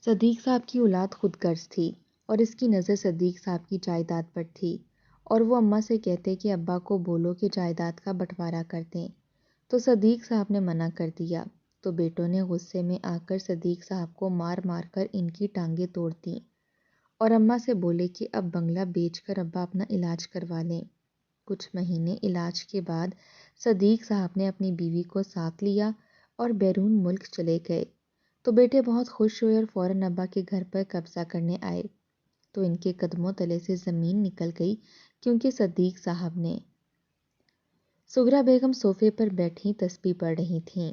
صدیق صاحب کی اولاد خود غرض تھی اور اس کی نظر صدیق صاحب کی جائیداد پر تھی اور وہ اماں سے کہتے کہ ابا کو بولو کہ جائیداد کا بٹوارا کر دیں، تو صدیق صاحب نے منع کر دیا تو بیٹوں نے غصے میں آ کر صدیق صاحب کو مار مار کر ان کی ٹانگیں توڑ دیں اور اماں سے بولے کہ اب بنگلہ بیچ کر ابا اپنا علاج کروا لیں۔ کچھ مہینے علاج کے بعد صدیق صاحب نے اپنی بیوی کو ساتھ لیا اور بیرون ملک چلے گئے تو بیٹے بہت خوش ہوئے اور فوراً ابا کے گھر پر قبضہ کرنے آئے تو ان کے قدموں تلے سے زمین نکل گئی کیونکہ صدیق صاحب نے۔ سغرا بیگم صوفے پر بیٹھی تسبیح پڑھ رہی تھیں۔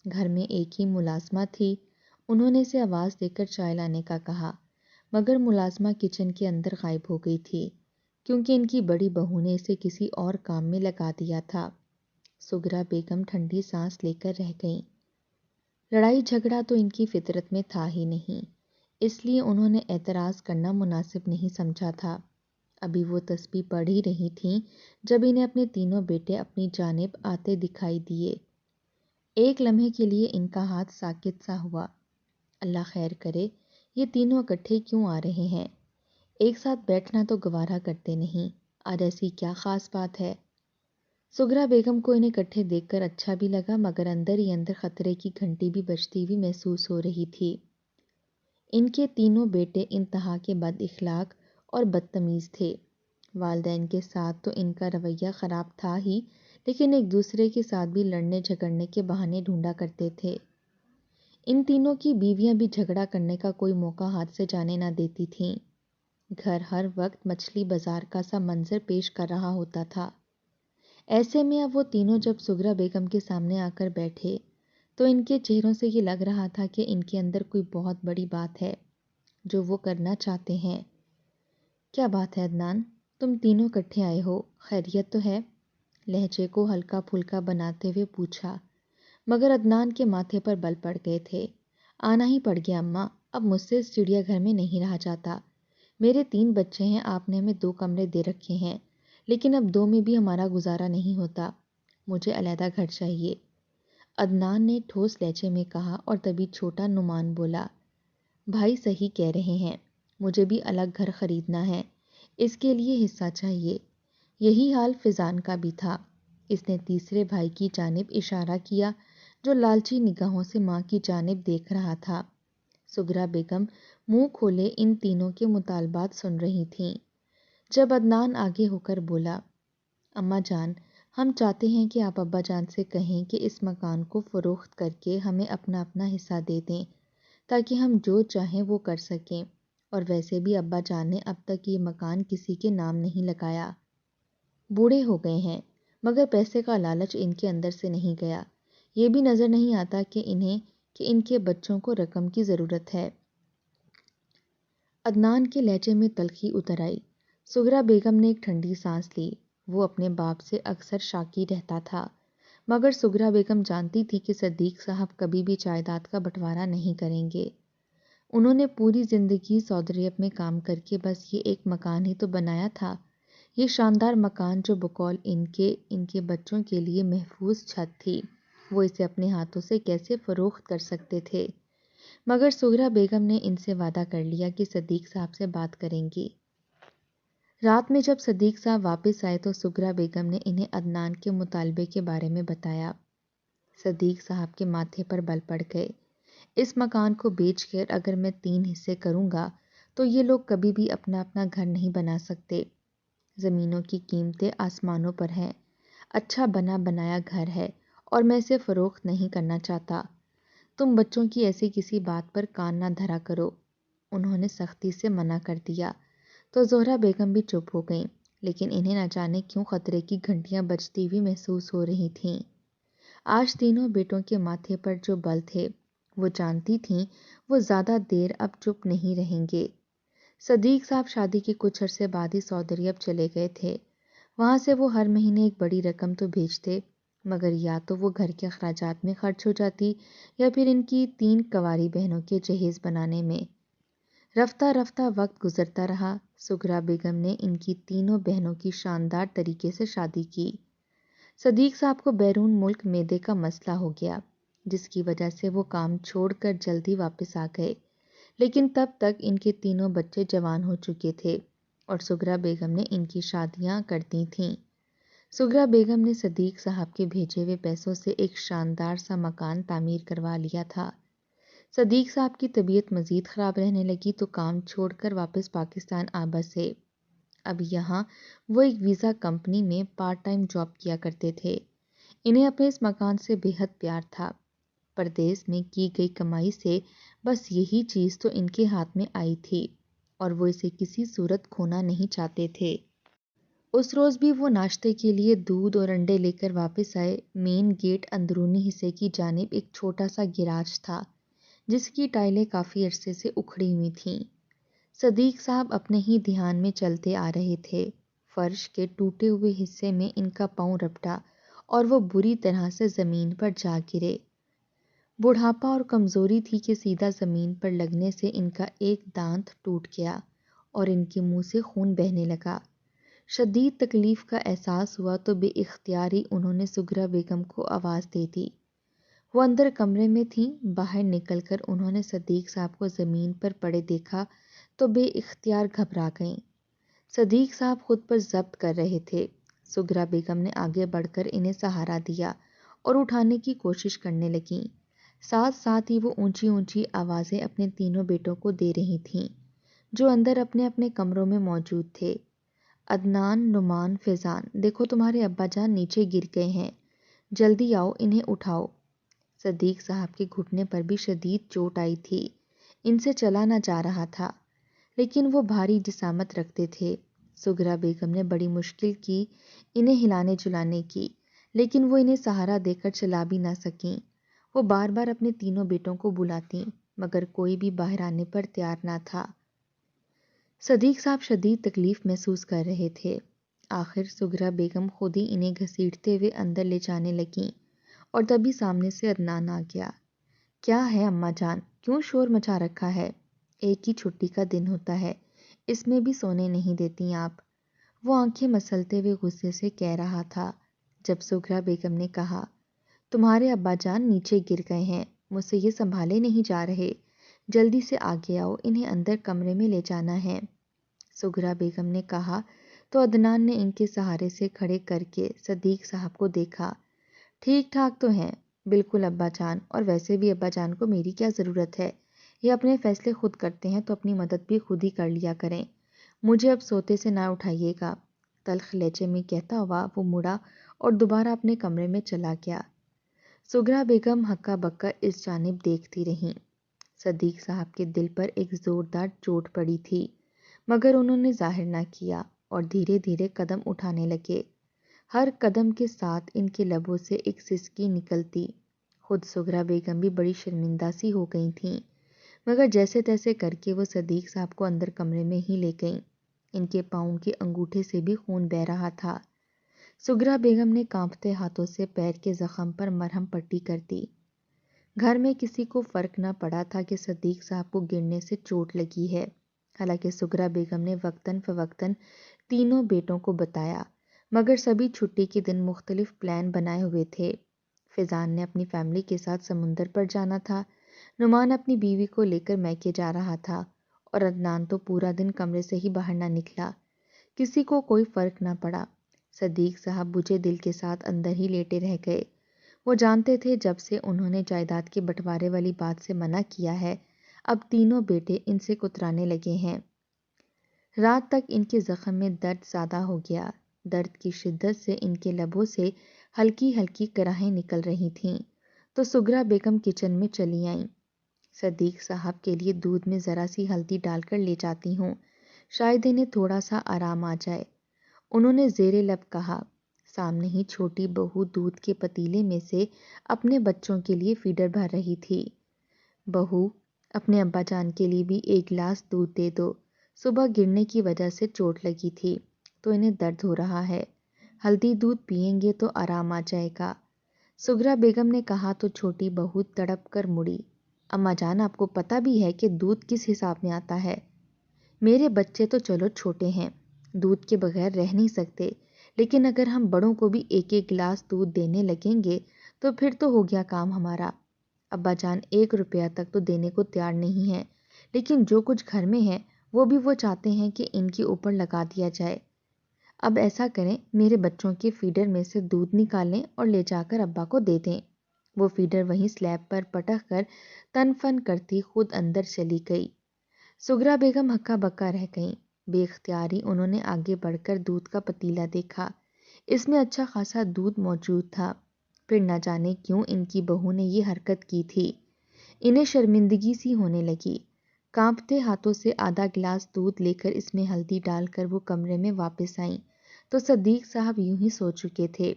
گھر میں ایک ہی ملازمہ تھی۔ انہوں نے اسے آواز دے کر چائے لانے کا کہا مگر ملازمہ کچن کے اندر غائب ہو گئی تھی کیونکہ ان کی بڑی بہو نے اسے کسی اور کام میں لگا دیا تھا۔ سغرا بیگم ٹھنڈی سانس لے کر رہ گئیں۔ لڑائی جھگڑا تو ان کی فطرت میں تھا ہی نہیں، اس لیے انہوں نے اعتراض کرنا مناسب نہیں سمجھا تھا۔ ابھی وہ تسبیح پڑھ ہی رہی تھیں جب انہیں اپنے تینوں بیٹے اپنی جانب آتے دکھائی دیے۔ ایک لمحے کے لیے ان کا ہاتھ ساکت سا ہوا۔ اللہ خیر کرے، یہ تینوں اکٹھے کیوں آ رہے ہیں؟ ایک ساتھ بیٹھنا تو گوارا کرتے نہیں، آج ایسی کیا خاص بات ہے؟ سغرا بیگم کو انہیں اکٹھے دیکھ کر اچھا بھی لگا مگر اندر ہی اندر خطرے کی گھنٹی بھی بجتی ہوئی محسوس ہو رہی تھی۔ ان کے تینوں بیٹے انتہا کے بد اخلاق اور بدتمیز تھے۔ والدین کے ساتھ تو ان کا رویہ خراب تھا ہی، لیکن ایک دوسرے کے ساتھ بھی لڑنے جھگڑنے کے بہانے ڈھونڈا کرتے تھے۔ ان تینوں کی بیویاں بھی جھگڑا کرنے کا کوئی موقع ہاتھ سے جانے نہ دیتی تھیں۔ گھر ہر وقت مچھلی بازار کا سا منظر پیش کر رہا ہوتا تھا۔ ایسے میں اب وہ تینوں جب سغرا بیگم کے سامنے آ کر بیٹھے تو ان کے چہروں سے یہ لگ رہا تھا کہ ان کے اندر کوئی بہت بڑی بات ہے جو وہ کرنا چاہتے ہیں۔ کیا بات ہے عدنان؟ تم تینوں اکٹھے آئے ہو، خیریت تو ہے؟ لہجے کو ہلکا پھلکا بناتے ہوئے پوچھا مگر عدنان کے ماتھے پر بل پڑ گئے تھے۔ آنا ہی پڑ گیا اماں، اب مجھ سے اس چڑیا گھر میں نہیں رہا جاتا۔ میرے 3 بچے ہیں، آپ نے ہمیں 2 کمرے دے رکھے ہیں لیکن اب 2 میں بھی ہمارا گزارا نہیں ہوتا، مجھے علیحدہ گھر چاہیے، عدنان نے ٹھوس لہجے میں کہا اور تبھی چھوٹا نعمان بولا بھائی صحیح کہہ رہے ہیں، مجھے بھی الگ گھر خریدنا ہے، اس کے لیے حصہ چاہیے۔ یہی حال فضان کا بھی تھا۔ اس نے تیسرے بھائی کی جانب اشارہ کیا جو لالچی نگاہوں سے ماں کی جانب دیکھ رہا تھا۔ سغرا بیگم منہ کھولے ان تینوں کے مطالبات سن رہی تھیں جب عدنان آگے ہو کر بولا اماں جان، ہم چاہتے ہیں کہ آپ ابا جان سے کہیں کہ اس مکان کو فروخت کر کے ہمیں اپنا اپنا حصہ دے دیں تاکہ ہم جو چاہیں وہ کر سکیں، اور ویسے بھی ابا جان نے اب تک یہ مکان کسی کے نام نہیں لگایا۔ بوڑھے ہو گئے ہیں مگر پیسے کا لالچ ان کے اندر سے نہیں گیا۔ یہ بھی نظر نہیں آتا کہ ان کے بچوں کو رقم کی ضرورت ہے۔ عدنان کے لہجے میں تلخی اتر آئی۔ سغرا بیگم نے ایک ٹھنڈی سانس لی۔ وہ اپنے باپ سے اکثر شاکی رہتا تھا مگر سغرا بیگم جانتی تھی کہ صدیق صاحب کبھی بھی جائیداد کا بٹوارا نہیں کریں گے۔ انہوں نے پوری زندگی سعودریت میں کام کر کے بس یہ ایک مکان ہی تو بنایا تھا، یہ شاندار مکان جو بقول ان کے بچوں کے لیے محفوظ چھت تھی، وہ اسے اپنے ہاتھوں سے کیسے فروخت کر سکتے تھے؟ مگر سغرا بیگم نے ان سے وعدہ کر لیا کہ صدیق صاحب سے بات کریں گی۔ رات میں جب صدیق صاحب واپس آئے تو سغرا بیگم نے انہیں عدنان کے مطالبے کے بارے میں بتایا۔ صدیق صاحب کے ماتھے پر بل پڑ گئے۔ اس مکان کو بیچ کر اگر میں 3 حصے کروں گا تو یہ لوگ کبھی بھی اپنا اپنا گھر نہیں بنا سکتے۔ زمینوں کی قیمتیں آسمانوں پر ہیں، اچھا بنا بنایا گھر ہے اور میں اسے فروخت نہیں کرنا چاہتا۔ تم بچوں کی ایسی کسی بات پر کان نہ دھرا کرو۔ انہوں نے سختی سے منع کر دیا تو زہرا بیگم بھی چپ ہو گئیں، لیکن انہیں نہ جانے کیوں خطرے کی گھنٹیاں بجتی ہوئی محسوس ہو رہی تھیں۔ آج تینوں بیٹوں کے ماتھے پر جو بل تھے وہ جانتی تھیں وہ زیادہ دیر اب چپ نہیں رہیں گے۔ صدیق صاحب شادی کے کچھ عرصے بعد ہی سعودی عرب چلے گئے تھے۔ وہاں سے وہ ہر مہینے ایک بڑی رقم تو بھیجتے مگر یا تو وہ گھر کے اخراجات میں خرچ ہو جاتی یا پھر ان کی 3 کنواری بہنوں کے جہیز بنانے میں۔ رفتہ رفتہ وقت گزرتا رہا۔ سغرا بیگم نے ان کی تینوں بہنوں کی شاندار طریقے سے شادی کی۔ صدیق صاحب کو بیرون ملک معدے کا مسئلہ ہو گیا جس کی وجہ سے وہ کام چھوڑ کر جلدی واپس آ گئے، لیکن تب تک ان کے تینوں بچے جوان ہو چکے تھے اور سغرا بیگم نے ان کی شادیاں کر دی تھیں۔ سغرا بیگم نے صدیق صاحب کے بھیجے ہوئے پیسوں سے ایک شاندار سا مکان تعمیر کروا لیا تھا۔ صدیق صاحب کی طبیعت مزید خراب رہنے لگی تو کام چھوڑ کر واپس پاکستان آ بسے۔ اب یہاں وہ ایک ویزا کمپنی میں پارٹ ٹائم جاب کیا کرتے تھے۔ انہیں اپنے اس مکان سے بے حد پیار تھا۔ پردیس میں کی گئی کمائی سے بس یہی چیز تو ان کے ہاتھ میں آئی تھی اور وہ اسے کسی صورت کھونا نہیں چاہتے تھے۔ اس روز بھی وہ ناشتے کے لیے دودھ اور انڈے لے کر واپس آئے۔ مین گیٹ اندرونی حصے کی جانب ایک چھوٹا سا گراج تھا جس کی ٹائلیں کافی عرصے سے اکھڑی ہوئی تھیں۔ صدیق صاحب اپنے ہی دھیان میں چلتے آ رہے تھے۔ فرش کے ٹوٹے ہوئے حصے میں ان کا پاؤں رپٹا اور وہ بری طرح سے زمین پر جا گرے۔ بڑھاپا اور کمزوری تھی کہ سیدھا زمین پر لگنے سے ان کا ایک دانت ٹوٹ گیا اور ان کے منہ سے خون بہنے لگا۔ شدید تکلیف کا احساس ہوا تو بے اختیار ہی انہوں نے سغرا بیگم کو آواز دے دی۔ وہ اندر کمرے میں تھیں۔ باہر نکل کر انہوں نے صدیق صاحب کو زمین پر پڑے دیکھا تو بے اختیار گھبرا گئیں۔ صدیق صاحب خود پر ضبط کر رہے تھے۔ سغرا بیگم نے آگے بڑھ کر انہیں سہارا دیا اور اٹھانے کی کوشش کرنے لگیں۔ ساتھ ساتھ ہی وہ اونچی اونچی آوازیں اپنے تینوں بیٹوں کو دے رہی تھیں جو اندر اپنے اپنے کمروں میں موجود تھے۔ عدنان، نعمان، فیضان، دیکھو تمہارے ابا جان نیچے گر گئے ہیں، جلدی آؤ انہیں اٹھاؤ۔ صدیق صاحب کے گھٹنے پر بھی شدید چوٹ آئی تھی۔ ان سے چلا نہ جا رہا تھا لیکن وہ بھاری جسامت رکھتے تھے۔ سغرا بیگم نے بڑی مشکل کی انہیں ہلانے جلانے کی لیکن وہ انہیں سہارا دے کر چلا بھی نہ سکیں۔ وہ بار بار اپنے تینوں بیٹوں کو بلاتیں مگر کوئی بھی باہر آنے پر تیار نہ تھا۔ صدیق صاحب شدید تکلیف محسوس کر رہے تھے۔ آخر سغرا بیگم خود ہی انہیں گھسیٹتے ہوئے اندر لے جانے لگیں اور تبھی سامنے سے عدنان آ گیا۔ کیا ہے اماں جان، کیوں شور مچا رکھا ہے؟ ایک ہی چھٹی کا دن ہوتا ہے، اس میں بھی سونے نہیں دیتی آپ، وہ آنکھیں مسلتے ہوئے غصے سے کہہ رہا تھا۔ جب سغرا بیگم نے کہا تمہارے ابا جان نیچے گر گئے ہیں، مجھ سے یہ سنبھالے نہیں جا رہے، جلدی سے آگے آؤ، انہیں اندر کمرے میں لے جانا ہے۔ سغرا بیگم نے کہا تو عدنان نے ان کے سہارے سے کھڑے کر کے صدیق صاحب کو دیکھا۔ ٹھیک ٹھاک تو ہیں بالکل ابا جان، اور ویسے بھی ابا جان کو میری کیا ضرورت ہے، یہ اپنے فیصلے خود کرتے ہیں تو اپنی مدد بھی خود ہی کر لیا کریں، مجھے اب سوتے سے نہ اٹھائیے گا۔ تلخ لہجے میں کہتا ہوا وہ مڑا اور دوبارہ اپنے کمرے میں چلا گیا۔ سغرا بیگم ہکا بکا اس جانب دیکھتی رہیں۔ صدیق صاحب کے دل پر ایک زوردار چوٹ پڑی تھی مگر انہوں نے ظاہر نہ کیا اور دھیرے دھیرے قدم اٹھانے لگے۔ ہر قدم کے ساتھ ان کے لبوں سے ایک سسکی نکلتی۔ خود سغرا بیگم بھی بڑی شرمندہ سی ہو گئی تھیں مگر جیسے تیسے کر کے وہ صدیق صاحب کو اندر کمرے میں ہی لے گئیں۔ ان کے پاؤں کے انگوٹھے سے بھی خون بہہ رہا تھا۔ سغرا بیگم نے کانپتے ہاتھوں سے پیر کے زخم پر مرہم پٹی کر دی۔ گھر میں کسی کو فرق نہ پڑا تھا کہ صدیق صاحب کو گرنے سے چوٹ لگی ہے، حالانکہ سغرا بیگم نے وقتاً فوقتاً تینوں بیٹوں کو بتایا مگر سبھی چھٹی کے دن مختلف پلان بنائے ہوئے تھے۔ فیضان نے اپنی فیملی کے ساتھ سمندر پر جانا تھا، نعمان اپنی بیوی کو لے کر میکے جا رہا تھا اور عدنان تو پورا دن کمرے سے ہی باہر نہ نکلا۔ کسی کو کوئی فرق نہ پڑا۔ صدیق صاحب بجھے دل کے ساتھ اندر ہی لیٹے رہ گئے۔ وہ جانتے تھے جب سے انہوں نے جائیداد کے بٹوارے والی بات سے منع کیا ہے اب تینوں بیٹے ان سے کترانے لگے ہیں۔ رات تک ان کے زخم میں درد زیادہ ہو گیا۔ درد کی شدت سے ان کے لبوں سے ہلکی ہلکی کراہیں نکل رہی تھیں تو سغرا بیگم کچن میں چلی آئیں۔ صدیق صاحب کے لیے دودھ میں ذرا سی ہلدی ڈال کر لے جاتی ہوں، شاید انہیں تھوڑا سا آرام آ جائے، انہوں نے زیر لب کہا۔ سامنے ہی چھوٹی بہو دودھ کے پتیلے میں سے اپنے بچوں کے لیے فیڈر بھر رہی تھی۔ بہو، اپنے ابا جان کے لیے بھی ایک گلاس دودھ دے دو، صبح گرنے کی وجہ سے چوٹ لگی تھی تو انہیں درد ہو رہا ہے، ہلدی دودھ پئیں گے تو آرام آ جائے گا۔ سغرا بیگم نے کہا تو چھوٹی بہو تڑپ کر مڑی۔ اماں جان آپ کو پتہ بھی ہے کہ دودھ کس حساب میں آتا ہے؟ میرے بچے تو چلو چھوٹے ہیں، دودھ کے بغیر رہ نہیں سکتے، لیکن اگر ہم بڑوں کو بھی ایک ایک گلاس دودھ دینے لگیں گے تو پھر تو ہو گیا کام ہمارا۔ ابا جان 1 روپیہ تک تو دینے کو تیار نہیں ہیں، لیکن جو کچھ گھر میں ہے وہ بھی وہ چاہتے ہیں کہ ان کے اوپر لگا دیا جائے۔ اب ایسا کریں، میرے بچوں کے فیڈر میں سے دودھ نکالیں اور لے جا کر ابا کو دے دیں۔ وہ فیڈر وہیں سلیب پر پٹک کر تن فن کرتی خود اندر چلی گئی۔ سغرا بیگم ہکا بکا رہ گئیں۔ بے اختیاری انہوں نے آگے بڑھ کر دودھ کا پتیلا دیکھا۔ اس میں اچھا خاصا دودھ موجود تھا۔ پھر نہ جانے کیوں ان کی بہو نے یہ حرکت کی تھی۔ انہیں شرمندگی سی ہونے لگی۔ کانپتے ہاتھوں سے آدھا گلاس دودھ لے کر اس میں ہلدی ڈال کر وہ کمرے میں واپس آئیں تو صدیق صاحب یوں ہی سو چکے تھے۔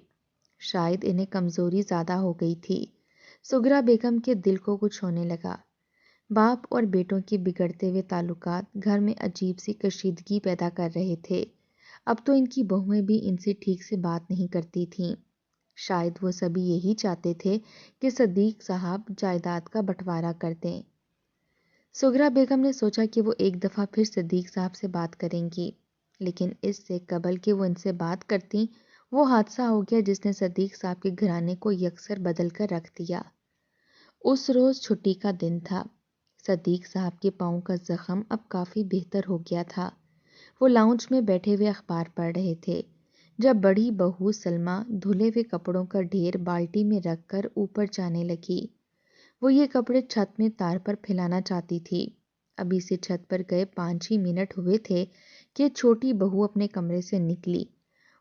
شاید انہیں کمزوری زیادہ ہو گئی تھی۔ سغرا بیگم کے دل کو کچھ ہونے لگا۔ باپ اور بیٹوں کے بگڑتے ہوئے تعلقات گھر میں عجیب سی کشیدگی پیدا کر رہے تھے۔ اب تو ان کی بہویں بھی ان سے ٹھیک سے بات نہیں کرتی تھیں۔ شاید وہ سبھی یہی چاہتے تھے کہ صدیق صاحب جائیداد کا بٹوارا کر دیں۔ سغرا بیگم نے سوچا کہ وہ ایک دفعہ پھر صدیق صاحب سے بات کریں گی، لیکن اس سے قبل کہ وہ ان سے بات کرتی وہ حادثہ ہو گیا جس نے صدیق صاحب کے گھرانے کو یکسر بدل کر رکھ دیا۔ اس روز چھٹی کا دن تھا۔ صدیق صاحب کے پاؤں کا زخم اب کافی بہتر ہو گیا تھا۔ وہ لاؤنج میں بیٹھے ہوئے اخبار پڑھ رہے تھے جب بڑی بہو سلمہ دھلے ہوئے کپڑوں کا ڈھیر بالٹی میں رکھ کر اوپر جانے لگی۔ وہ یہ کپڑے چھت میں تار پر پھیلانا چاہتی تھی۔ ابھی سے چھت پر گئے 5 ہی منٹ ہوئے تھے کہ چھوٹی بہو اپنے کمرے سے نکلی۔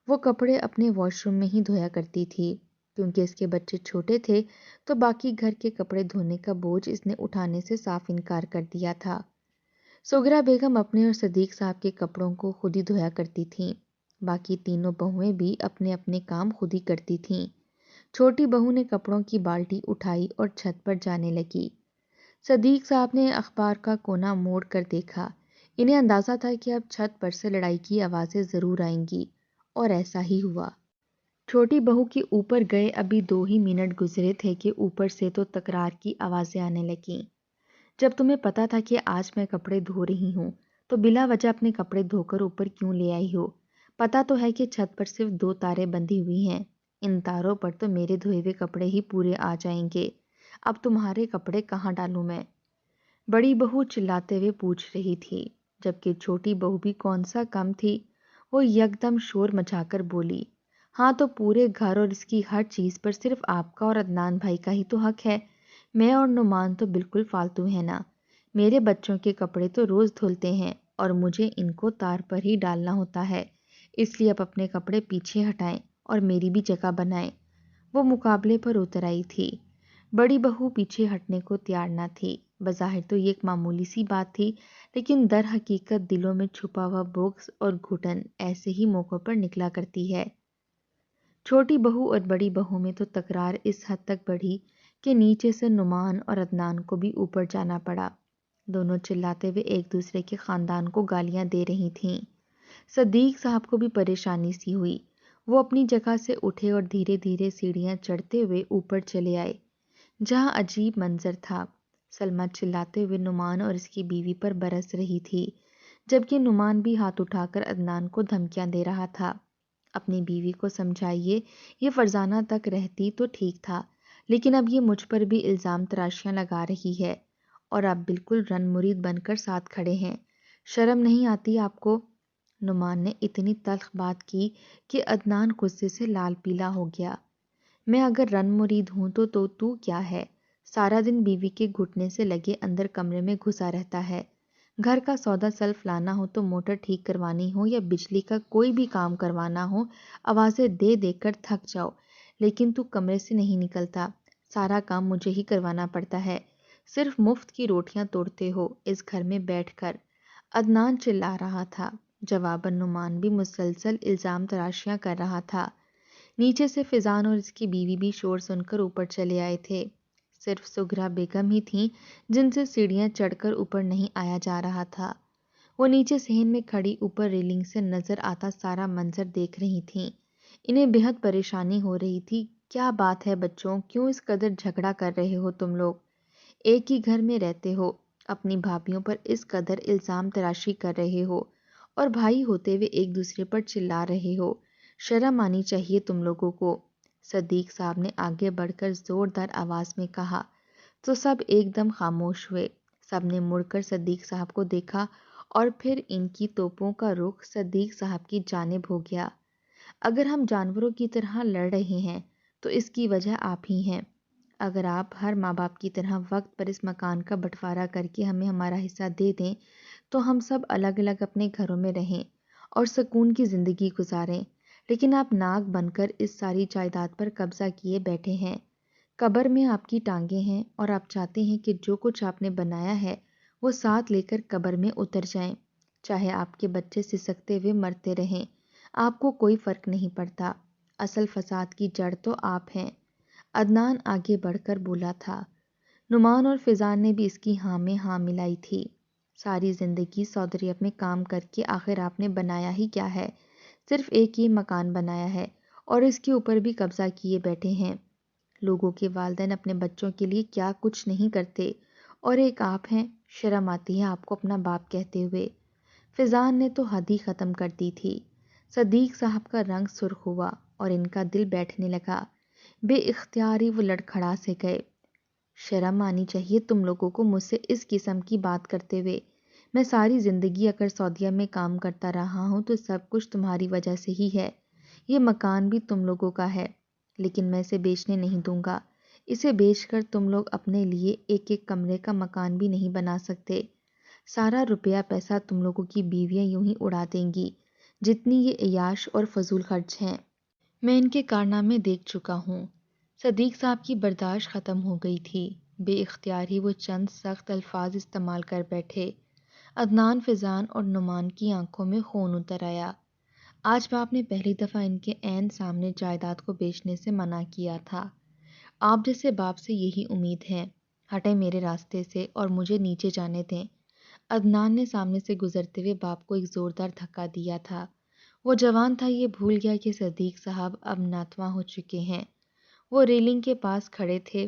وہ کپڑے اپنے واش روم میں ہی دھویا کرتی تھی۔ کیونکہ اس کے بچے چھوٹے تھے تو باقی گھر کے کپڑے دھونے کا بوجھ اس نے اٹھانے سے صاف انکار کر دیا تھا۔ سغرا بیگم اپنے اور صدیق صاحب کے کپڑوں کو خود ہی دھویا کرتی تھیں۔ باقی تینوں بہویں بھی اپنے اپنے کام خود ہی کرتی تھیں۔ چھوٹی بہو نے کپڑوں کی بالٹی اٹھائی اور چھت پر جانے لگی۔ صدیق صاحب نے اخبار کا کونا موڑ کر دیکھا۔ انہیں اندازہ تھا کہ اب چھت پر سے لڑائی کی آوازیں ضرور آئیں گی، اور ایسا ہی ہوا۔ چھوٹی بہو کے اوپر گئے ابھی 2 ہی منٹ گزرے تھے کہ اوپر سے تو تکرار کی آوازیں آنے لگیں۔ جب تمہیں پتا تھا کہ آج میں کپڑے دھو رہی ہوں تو بلا وجہ اپنے کپڑے دھو کر اوپر کیوں لے آئی ہو؟ پتا تو ہے کہ چھت پر صرف 2 تاریں بندھی ہوئی ہیں۔ ان تاروں پر تو میرے دھوئے ہوئے کپڑے ہی پورے آ جائیں گے۔ اب تمہارے کپڑے کہاں ڈالوں میں؟ بڑی بہو چلاتے ہوئے پوچھ رہی تھی، جبکہ چھوٹی بہو بھی کون سا کم تھی۔ وہ یکدم شور مچا کر بولی، ہاں تو پورے گھر اور اس کی ہر چیز پر صرف آپ کا اور عدنان بھائی کا ہی تو حق ہے۔ میں اور نعمان تو بالکل فالتو ہے نا۔ میرے بچوں کے کپڑے تو روز دھلتے ہیں اور مجھے ان کو تار پر ہی ڈالنا ہوتا ہے، اس لیے اب اپنے کپڑے پیچھے ہٹائیں اور میری بھی جگہ بنائیں۔ وہ مقابلے پر اتر آئی تھی۔ بڑی بہو پیچھے ہٹنے کو تیار نہ تھی۔ بظاہر تو یہ ایک معمولی سی بات تھی، لیکن در حقیقت دلوں میں چھپا ہوا بغض اور گھٹن ایسے ہی موقعوں پر نکلا کرتی ہے۔ چھوٹی بہو اور بڑی بہو میں تو تکرار اس حد تک بڑھی کہ نیچے سے نعمان اور عدنان کو بھی اوپر جانا پڑا۔ دونوں چلاتے ہوئے ایک دوسرے کے خاندان کو گالیاں دے رہی تھیں۔ صدیق صاحب کو بھی پریشانی سی ہوئی۔ وہ اپنی جگہ سے اٹھے اور دھیرے دھیرے سیڑھیاں چڑھتے ہوئے اوپر چلے آئے، جہاں عجیب منظر تھا۔ سلمہ چلاتے ہوئے نعمان اور اس کی بیوی پر برس رہی تھی، جبکہ نعمان بھی ہاتھ اٹھا کر عدنان کو دھمکیاں دے رہا تھا۔ اپنی بیوی کو سمجھائیے، یہ فرزانہ تک رہتی تو ٹھیک تھا، لیکن اب یہ مجھ پر بھی الزام تراشیاں لگا رہی ہے، اور آپ بالکل رن مرید بن کر ساتھ کھڑے ہیں۔ شرم نہیں آتی آپ کو؟ نعمان نے اتنی تلخ بات کی کہ عدنان غصے سے لال پیلا ہو گیا۔ میں اگر رن مرید ہوں تو کیا ہے؟ سارا دن بیوی کے گھٹنے سے لگے اندر کمرے میں گھسا رہتا ہے۔ گھر کا سودا سلف لانا ہو تو موٹر ٹھیک کروانی ہو یا بجلی کا کوئی بھی کام کروانا ہو، آوازیں دے دے کر تھک جاؤ، لیکن تو کمرے سے نہیں نکلتا۔ سارا کام مجھے ہی کروانا پڑتا ہے۔ صرف مفت کی روٹیاں توڑتے ہو اس گھر میں بیٹھ کر۔ عدنان چلا رہا تھا۔ جواباً نعمان بھی مسلسل الزام تراشیاں کر رہا تھا۔ نیچے سے فضان اور اس کی بیوی بھی شور سن کر اوپر چلے آئے تھے۔ صرف سغرا بیگم ہی تھیں جن سے سیڑھیاں چڑھ کر اوپر نہیں آیا جا رہا تھا۔ وہ نیچے صحن میں کھڑی اوپر ریلنگ سے نظر آتا سارا منظر دیکھ رہی تھیں۔ انہیں بےحد پریشانی ہو رہی تھی۔ کیا بات ہے بچوں، کیوں اس قدر جھگڑا کر رہے ہو تم لوگ؟ ایک ہی گھر میں رہتے ہو، اپنی بھابھیوں پر اس قدر الزام تراشی کر رہے ہو، اور بھائی ہوتے ہوئے ایک دوسرے پر چلا رہے ہو۔ شرم آنی چاہیے تم لوگوں کو۔ صدیق صاحب نے آگے بڑھ کر زوردار آواز میں کہا تو سب ایک دم خاموش ہوئے۔ سب نے مڑ کر صدیق صاحب کو دیکھا اور پھر ان کی توپوں کا رخ صدیق صاحب کی جانب ہو گیا۔ اگر ہم جانوروں کی طرح لڑ رہے ہیں تو اس کی وجہ آپ ہی ہیں۔ اگر آپ ہر ماں باپ کی طرح وقت پر اس مکان کا بٹوارا کر کے ہمیں ہمارا حصہ دے دیں تو ہم سب الگ الگ اپنے گھروں میں رہیں اور سکون کی زندگی گزاریں، لیکن آپ ناک بن کر اس ساری جائیداد پر قبضہ کیے بیٹھے ہیں۔ قبر میں آپ کی ٹانگیں ہیں اور آپ چاہتے ہیں کہ جو کچھ آپ نے بنایا ہے وہ ساتھ لے کر قبر میں اتر جائیں، چاہے آپ کے بچے سسکتے ہوئے مرتے رہیں، آپ کو کوئی فرق نہیں پڑتا۔ اصل فساد کی جڑ تو آپ ہیں۔ عدنان آگے بڑھ کر بولا تھا۔ نعمان اور فیضان نے بھی اس کی ہاں میں ہاں ملائی تھی۔ ساری زندگی سعودی عرب میں کام کر کے آخر آپ نے بنایا ہی کیا ہے؟ صرف ایک یہ مکان بنایا ہے اور اس کے اوپر بھی قبضہ کیے بیٹھے ہیں۔ لوگوں کے والدین اپنے بچوں کے لیے کیا کچھ نہیں کرتے اور ایک آپ ہیں، شرم آتی ہے آپ کو اپنا باپ کہتے ہوئے۔ فیضان نے تو حد ہی ختم کر دی تھی۔ صدیق صاحب کا رنگ سرخ ہوا اور ان کا دل بیٹھنے لگا۔ بے اختیار ہی وہ لڑکھڑا سے گئے۔ شرم آنی چاہیے تم لوگوں کو مجھ سے اس قسم کی بات کرتے ہوئے۔ میں ساری زندگی اگر سعودیہ میں کام کرتا رہا ہوں تو سب کچھ تمہاری وجہ سے ہی ہے۔ یہ مکان بھی تم لوگوں کا ہے، لیکن میں اسے بیچنے نہیں دوں گا۔ اسے بیچ کر تم لوگ اپنے لیے ایک ایک کمرے کا مکان بھی نہیں بنا سکتے۔ سارا روپیہ پیسہ تم لوگوں کی بیویاں یوں ہی اڑا دیں گی جتنی یہ عیاش اور فضول خرچ ہیں۔ میں ان کے کارنامے دیکھ چکا ہوں۔ صدیق صاحب کی برداشت ختم ہو گئی تھی۔ بے اختیار ہی وہ چند سخت الفاظ استعمال کر بیٹھے۔ عدنان، فیضان اور نعمان کی آنکھوں میں خون اتر آیا۔ آج باپ نے پہلی دفعہ ان کے عین سامنے جائیداد کو بیچنے سے منع کیا تھا۔ آپ جیسے باپ سے یہی امید ہے۔ ہٹیں میرے راستے سے اور مجھے نیچے جانے دیں۔ عدنان نے سامنے سے گزرتے ہوئے باپ کو ایک زوردار دھکا دیا تھا۔ وہ جوان تھا، یہ بھول گیا کہ صدیق صاحب اب ناتواں ہو چکے ہیں۔ وہ ریلنگ کے پاس کھڑے تھے،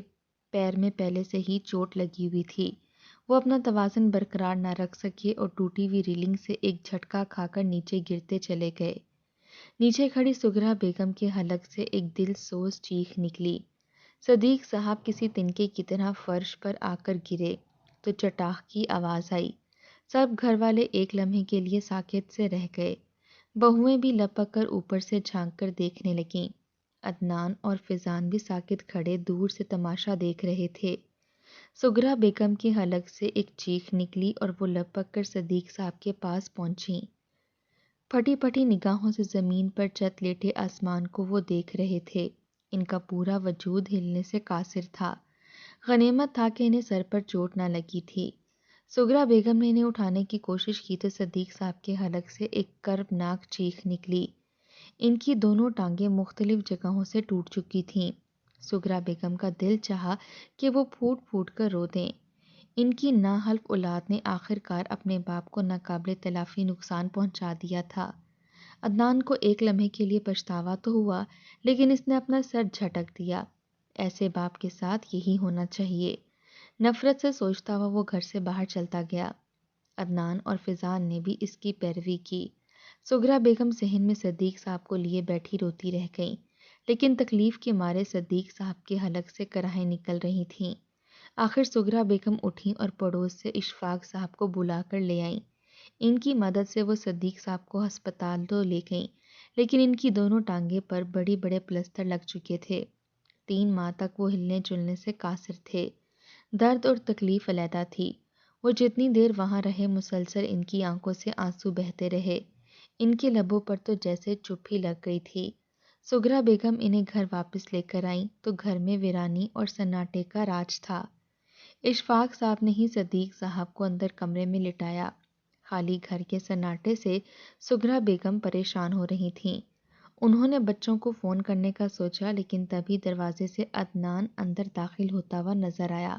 پیر میں پہلے سے ہی چوٹ لگی ہوئی تھی۔ وہ اپنا توازن برقرار نہ رکھ سکے اور ٹوٹی ہوئی ریلنگ سے ایک جھٹکا کھا کر نیچے گرتے چلے گئے۔ نیچے کھڑی سغرا بیگم کے حلق سے ایک دل سوز چیخ نکلی۔ صدیق صاحب کسی تنکے کی طرح فرش پر آ کر گرے تو چٹاخ کی آواز آئی۔ سب گھر والے ایک لمحے کے لیے ساکت سے رہ گئے۔ بہوئیں بھی لپک کر اوپر سے جھانک کر دیکھنے لگیں۔ عدنان اور فیضان بھی ساکت کھڑے دور سے تماشا دیکھ رہے تھے۔ سغرا بیگم کے حلق سے ایک چیخ نکلی اور وہ لپک کر صدیق صاحب کے پاس پہنچیں۔ پھٹی پھٹی نگاہوں سے زمین پر چت لیٹے آسمان کو وہ دیکھ رہے تھے۔ ان کا پورا وجود ہلنے سے قاصر تھا۔ غنیمت تھا کہ انہیں سر پر چوٹ نہ لگی تھی۔ سغرا بیگم نے انہیں اٹھانے کی کوشش کی تو صدیق صاحب کے حلق سے ایک کربناک چیخ نکلی۔ ان کی دونوں ٹانگیں مختلف جگہوں سے ٹوٹ چکی تھیں۔ سغرا بیگم کا دل چاہا کہ وہ پھوٹ پھوٹ کر رو دیں۔ ان کی ناحلف اولاد نے آخر کار اپنے باپ کو ناقابل تلافی نقصان پہنچا دیا تھا۔ عدنان کو ایک لمحے کے لیے پچھتاوا تو ہوا، لیکن اس نے اپنا سر جھٹک دیا۔ ایسے باپ کے ساتھ یہی ہونا چاہیے۔ نفرت سے سوچتا ہوا وہ گھر سے باہر چلتا گیا۔ عدنان اور فیضان نے بھی اس کی پیروی کی۔ سغرا بیگم ذہن میں صدیق صاحب کو لیے بیٹھی روتی رہ گئیں، لیکن تکلیف کے مارے صدیق صاحب کے حلق سے کرائیں نکل رہی تھیں۔ آخر سغرا بیگم اٹھیں اور پڑوس سے اشفاق صاحب کو بلا کر لے آئیں۔ ان کی مدد سے وہ صدیق صاحب کو ہسپتال تو لے گئیں، لیکن ان کی دونوں ٹانگیں پر بڑے بڑے پلستر لگ چکے تھے۔ 3 ماہ تک وہ ہلنے جلنے سے قاصر تھے۔ درد اور تکلیف علیحدہ تھی۔ وہ جتنی دیر وہاں رہے مسلسل ان کی آنکھوں سے آنسو بہتے رہے۔ ان کے لبوں پر تو جیسے چپ ہی لگ گئی تھی۔ سغرا بیگم انہیں گھر واپس لے کر آئیں تو گھر میں ویرانی اور سناٹے کا راج تھا۔ اشفاق صاحب نے ہی صدیق صاحب کو اندر کمرے میں لٹایا۔ خالی گھر کے سناٹے سے سغرا بیگم پریشان ہو رہی تھیں۔ انہوں نے بچوں کو فون کرنے کا سوچا، لیکن تبھی دروازے سے عدنان اندر داخل ہوتا ہوا نظر آیا۔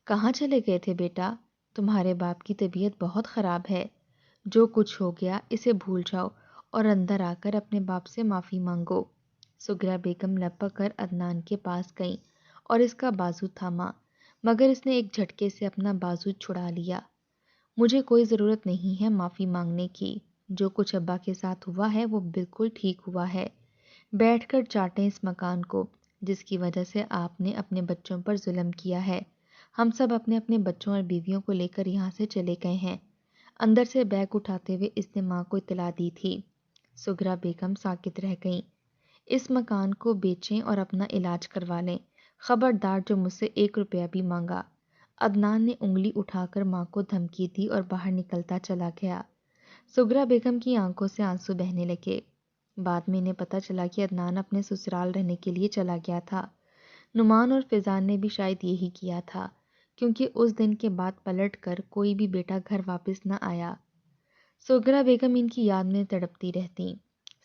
کہاں چلے گئے تھے بیٹا؟ تمہارے باپ کی طبیعت بہت خراب ہے۔ جو کچھ ہو گیا اسے بھول جاؤ اور اندر آ کر اپنے باپ سے معافی مانگو۔ سغرا بیگم لپک کر عدنان کے پاس گئیں اور اس کا بازو تھاما، مگر اس نے ایک جھٹکے سے اپنا بازو چھڑا لیا۔ مجھے کوئی ضرورت نہیں ہے معافی مانگنے کی۔ جو کچھ ابا کے ساتھ ہوا ہے وہ بالکل ٹھیک ہوا ہے۔ بیٹھ کر چاٹیں اس مکان کو جس کی وجہ سے آپ نے اپنے بچوں پر ظلم کیا ہے۔ ہم سب اپنے اپنے بچوں اور بیویوں کو لے کر یہاں سے چلے گئے ہیں۔ اندر سے بیگ اٹھاتے ہوئے اس نے ماں کو اطلاع دی تھی۔ سغرا بیگم ساکت رہ گئیں۔ اس مکان کو بیچیں اور اپنا علاج کروا لیں، خبردار جو مجھ سے 1 روپیہ بھی مانگا۔ عدنان نے انگلی اٹھا کر ماں کو دھمکی دی اور باہر نکلتا چلا گیا۔ سغرا بیگم کی آنکھوں سے آنسو بہنے لگے۔ بعد میں انہیں پتہ چلا کہ عدنان اپنے سسرال رہنے کے لیے چلا گیا تھا۔ نعمان اور فیضان نے بھی شاید یہی کیا تھا، کیونکہ اس دن کے بعد پلٹ کر کوئی بھی بیٹا گھر واپس نہ آیا۔ سغرا بیگم ان کی یاد میں تڑپتی رہتی۔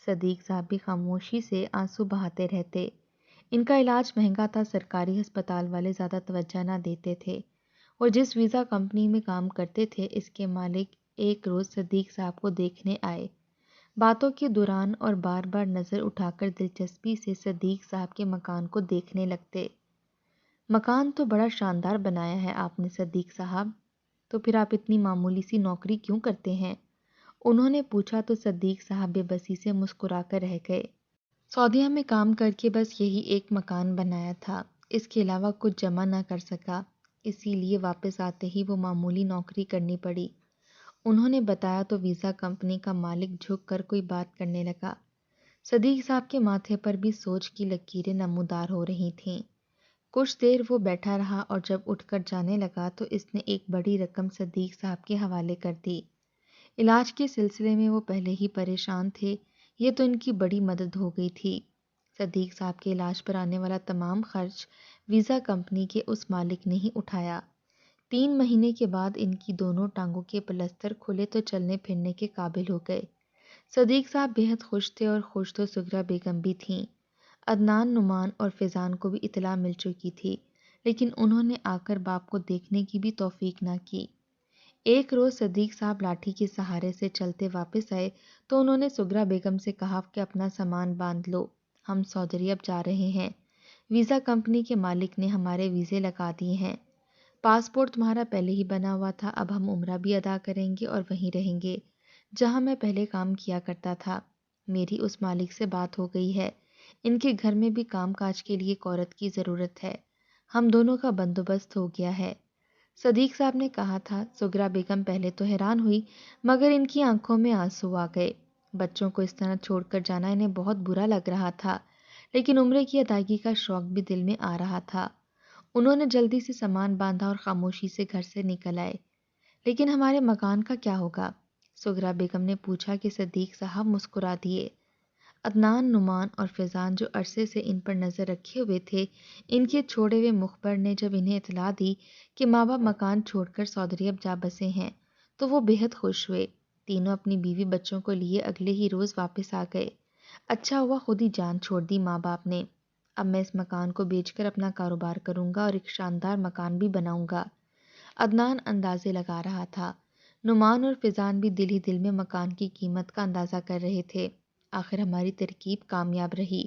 صدیق صاحب بھی خاموشی سے آنسو بہاتے رہتے۔ ان کا علاج مہنگا تھا، سرکاری ہسپتال والے زیادہ توجہ نہ دیتے تھے۔ اور جس ویزا کمپنی میں کام کرتے تھے، اس کے مالک ایک روز صدیق صاحب کو دیکھنے آئے۔ باتوں کے دوران اور بار بار نظر اٹھا کر دلچسپی سے صدیق صاحب کے مکان کو دیکھنے لگتے۔ مکان تو بڑا شاندار بنایا ہے آپ نے صدیق صاحب، تو پھر آپ اتنی معمولی سی نوکری کیوں کرتے ہیں؟ انہوں نے پوچھا تو صدیق صاحب بے بسی سے مسکرا کر رہ گئے۔ سعودیہ میں کام کر کے بس یہی ایک مکان بنایا تھا، اس کے علاوہ کچھ جمع نہ کر سکا، اسی لیے واپس آتے ہی وہ معمولی نوکری کرنی پڑی۔ انہوں نے بتایا تو ویزا کمپنی کا مالک جھک کر کوئی بات کرنے لگا۔ صدیق صاحب کے ماتھے پر بھی سوچ کی لکیریں نمودار ہو رہی تھیں۔ کچھ دیر وہ بیٹھا رہا اور جب اٹھ کر جانے لگا تو اس نے ایک بڑی رقم صدیق صاحب کے حوالے کر دی۔ علاج کے سلسلے میں وہ پہلے ہی پریشان تھے، یہ تو ان کی بڑی مدد ہو گئی تھی۔ صدیق صاحب کے علاج پر آنے والا تمام خرچ ویزا کمپنی کے اس مالک نے ہی اٹھایا۔ 3 مہینے کے بعد ان کی دونوں ٹانگوں کے پلستر کھلے تو چلنے پھرنے کے قابل ہو گئے۔ صدیق صاحب بے حد خوش تھے اور خوش تو سغرا بیگم بھی تھیں۔ عدنان، نعمان اور فیضان کو بھی اطلاع مل چکی تھی، لیکن انہوں نے آ کر باپ کو دیکھنے کی بھی توفیق نہ کی۔ ایک روز صدیق صاحب لاٹھی کے سہارے سے چلتے واپس آئے تو انہوں نے سغرا بیگم سے کہا کہ اپنا سامان باندھ لو، ہم سعودی عرب جا رہے ہیں۔ ویزا کمپنی کے مالک نے ہمارے ویزے لگا دیے ہیں۔ پاسپورٹ تمہارا پہلے ہی بنا ہوا تھا، اب ہم عمرہ بھی ادا کریں گے اور وہیں رہیں گے جہاں میں پہلے کام کیا کرتا تھا۔ میری اس مالک سے بات ہو گئی ہے، ان کے گھر میں بھی کام کاج کے لیے ایک عورت کی ضرورت ہے، ہم دونوں کا بندوبست ہو گیا ہے۔ صدیق صاحب نے کہا تھا۔ سغرا بیگم پہلے تو حیران ہوئی، مگر ان کی آنکھوں میں آنسو آ گئے۔ بچوں کو اس طرح چھوڑ کر جانا انہیں بہت برا لگ رہا تھا، لیکن عمرے کی ادائیگی کا شوق بھی دل میں آ رہا تھا۔ انہوں نے جلدی سے سامان باندھا اور خاموشی سے گھر سے نکل آئے۔ لیکن ہمارے مکان کا کیا ہوگا؟ سغرا بیگم نے پوچھا کہ صدیق صاحب مسکرا دیے۔ عدنان، نعمان اور فیضان جو عرصے سے ان پر نظر رکھے ہوئے تھے، ان کے چھوڑے ہوئے مخبر نے جب انہیں اطلاع دی کہ ماں باپ مکان چھوڑ کر سعودی عرب جا بسے ہیں تو وہ بے حد خوش ہوئے۔ تینوں اپنی بیوی بچوں کو لیے اگلے ہی روز واپس آ گئے۔ اچھا ہوا خود ہی جان چھوڑ دی ماں باپ نے۔ اب میں اس مکان کو بیچ کر اپنا کاروبار کروں گا اور ایک شاندار مکان بھی بناؤں گا۔ عدنان اندازے لگا رہا تھا، نعمان اور فیضان بھی دل ہی دل میں مکان کی قیمت کا اندازہ کر رہے تھے۔ آخر ہماری ترکیب کامیاب رہی۔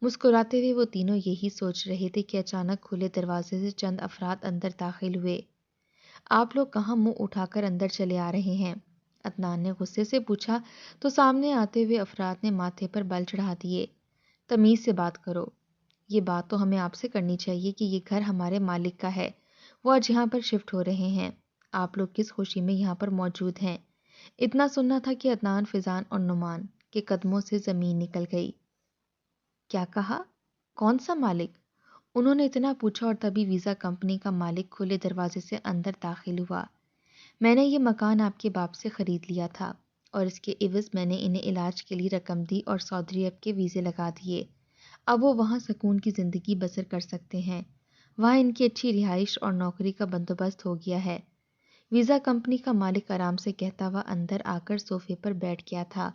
مسکراتے ہوئے وہ تینوں یہی سوچ رہے تھے کہ اچانک کھلے دروازے سے چند افراد اندر داخل ہوئے۔ آپ لوگ کہاں منہ اٹھا کر اندر چلے آ رہے ہیں؟ عدنان نے غصے سے پوچھا تو سامنے آتے ہوئے افراد نے ماتھے پر بل چڑھا دیے۔ تمیز سے بات کرو، یہ بات تو ہمیں آپ سے کرنی چاہیے کہ یہ گھر ہمارے مالک کا ہے، وہ آج یہاں پر شفٹ ہو رہے ہیں، آپ لوگ کس خوشی میں یہاں پر موجود ہیں؟ اتنا سننا تھا کہ عدنان، فیضان اور نعمان کے قدموں سے زمین نکل گئی۔ کیا کہا؟ کون سا مالک؟ انہوں نے اتنا پوچھا اور تبھی ویزا کمپنی کا مالک کھلے دروازے سے اندر داخل ہوا۔ میں نے یہ مکان آپ کے باپ سے خرید لیا تھا اور اس کے عوض میں نے انہیں علاج کے لیے رقم دی اور سعودی عرب کے ویزے لگا دیے۔ اب وہ وہاں سکون کی زندگی بسر کر سکتے ہیں، وہاں ان کی اچھی رہائش اور نوکری کا بندوبست ہو گیا ہے۔ ویزا کمپنی کا مالک آرام سے کہتا ہوا اندر آ کر صوفے پر بیٹھ گیا تھا،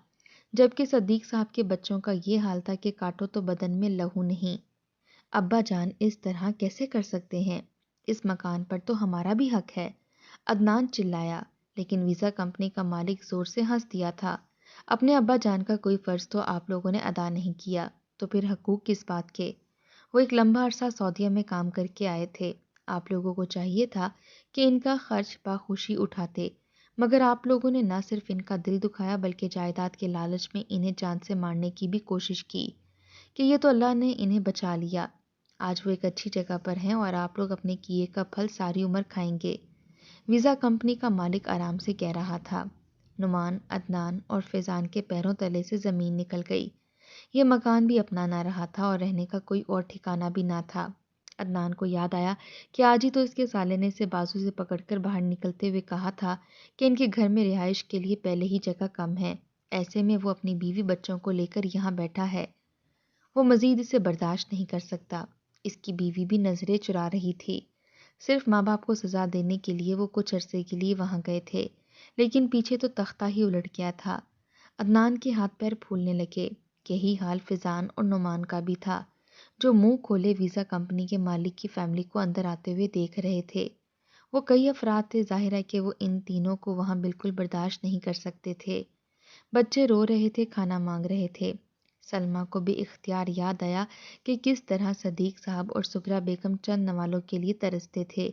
جبکہ صدیق صاحب کے بچوں کا یہ حال تھا کہ کاٹو تو بدن میں لہو نہیں۔ ابا جان اس طرح کیسے کر سکتے ہیں؟ اس مکان پر تو ہمارا بھی حق ہے، عدنان چلایا، لیکن ویزا کمپنی کا مالک زور سے ہنس دیا تھا۔ اپنے ابا جان کا کوئی فرض تو آپ لوگوں نے ادا نہیں کیا، تو پھر حقوق کس بات کے؟ وہ ایک لمبا عرصہ سعودیہ میں کام کر کے آئے تھے، آپ لوگوں کو چاہیے تھا کہ ان کا خرچ باخوشی اٹھاتے، مگر آپ لوگوں نے نہ صرف ان کا دل دکھایا بلکہ جائیداد کے لالچ میں انہیں جان سے مارنے کی بھی کوشش کی کہ یہ تو اللہ نے انہیں بچا لیا۔ آج وہ ایک اچھی جگہ پر ہیں اور آپ لوگ اپنے کیے کا پھل ساری عمر کھائیں گے۔ ویزا کمپنی کا مالک آرام سے کہہ رہا تھا۔ نعمان، عدنان اور فیضان کے پیروں تلے سے زمین نکل گئی۔ یہ مکان بھی اپنا نہ رہا تھا اور رہنے کا کوئی اور ٹھکانہ بھی نہ تھا۔ عدنان کو یاد آیا کہ آج ہی تو اس کے سالے نے اسے بازو سے پکڑ کر باہر نکلتے ہوئے کہا تھا کہ ان کے گھر میں رہائش کے لیے پہلے ہی جگہ کم ہے، ایسے میں وہ اپنی بیوی بچوں کو لے کر یہاں بیٹھا ہے۔ وہ مزید اسے برداشت نہیں کر سکتا۔ اس کی بیوی بھی نظریں چرا رہی تھی۔ صرف ماں باپ کو سزا دینے کے لیے وہ کچھ عرصے کے لیے وہاں گئے تھے، لیکن پیچھے تو تختہ ہی الٹ گیا تھا۔ عدنان کے ہاتھ پیر پھولنے لگے۔ یہی حال فیضان اور نعمان کا بھی تھا، جو منہ کھولے ویزا کمپنی کے مالک کی فیملی کو اندر آتے ہوئے دیکھ رہے تھے۔ وہ کئی افراد تھے، ظاہر ہے کہ وہ ان تینوں کو وہاں بالکل برداشت نہیں کر سکتے تھے۔ بچے رو رہے تھے، کھانا مانگ رہے تھے۔ سلمیٰ کو بھی اختیار یاد آیا کہ کس طرح صدیق صاحب اور سغرا بیگم چند نوالوں کے لیے ترستے تھے،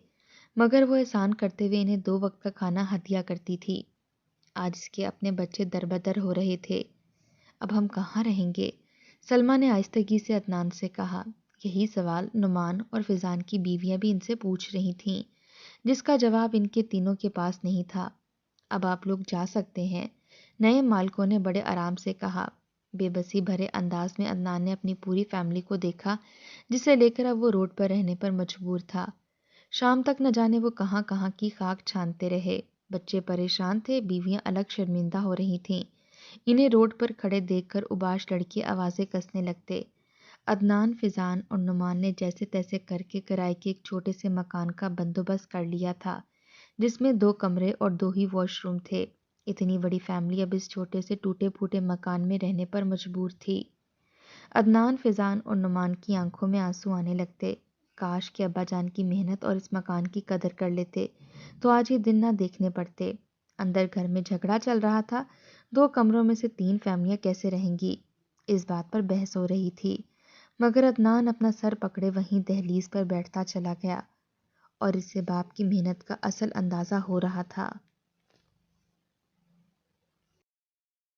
مگر وہ احسان کرتے ہوئے انہیں 2 وقت کا کھانا ہدیہ کرتی تھی۔ آج اس کے اپنے بچے دربدر ہو رہے تھے۔ اب ہم کہاں رہیں گے؟ سلمیٰ نے آہستگی سے عدنان سے کہا۔ یہی سوال نعمان اور فیضان کی بیویاں بھی ان سے پوچھ رہی تھیں، جس کا جواب ان کے تینوں کے پاس نہیں تھا۔ اب آپ لوگ جا سکتے ہیں، نئے مالکوں نے بڑے آرام سے کہا۔ بے بسی بھرے انداز میں عدنان نے اپنی پوری فیملی کو دیکھا، جسے لے کر اب وہ روڈ پر رہنے پر مجبور تھا۔ شام تک نہ جانے وہ کہاں کہاں کی خاک چھانتے رہے۔ بچے پریشان تھے، بیویاں الگ شرمندہ ہو رہی تھیں۔ انہیں روڈ پر کھڑے دیکھ کر اوباش لڑکے آوازیں کسنے لگتے۔ عدنان، فیضان اور نعمان نے جیسے تیسے کر کے کرائے کے ایک چھوٹے سے مکان کا بندوبست کر لیا تھا، جس میں 2 کمرے اور 2 ہی واش روم تھے۔ اتنی بڑی فیملی اب اس چھوٹے سے ٹوٹے پھوٹے مکان میں رہنے پر مجبور تھی۔ عدنان، فیضان اور نعمان کی آنکھوں میں آنسو آنے لگتے۔ کاش کہ ابا جان کی محنت اور اس مکان کی قدر کر لیتے تو آج یہ دن نہ دیکھنے پڑتے۔ اندر گھر میں جھگڑا چل رہا تھا، 2 کمروں میں سے 3 فیملیاں کیسے رہیں گی، اس بات پر بحث ہو رہی تھی، مگر عدنان اپنا سر پکڑے وہیں دہلیز پر بیٹھتا چلا گیا، اور اس سے باپ کی محنت کا اصل اندازہ ہو رہا تھا۔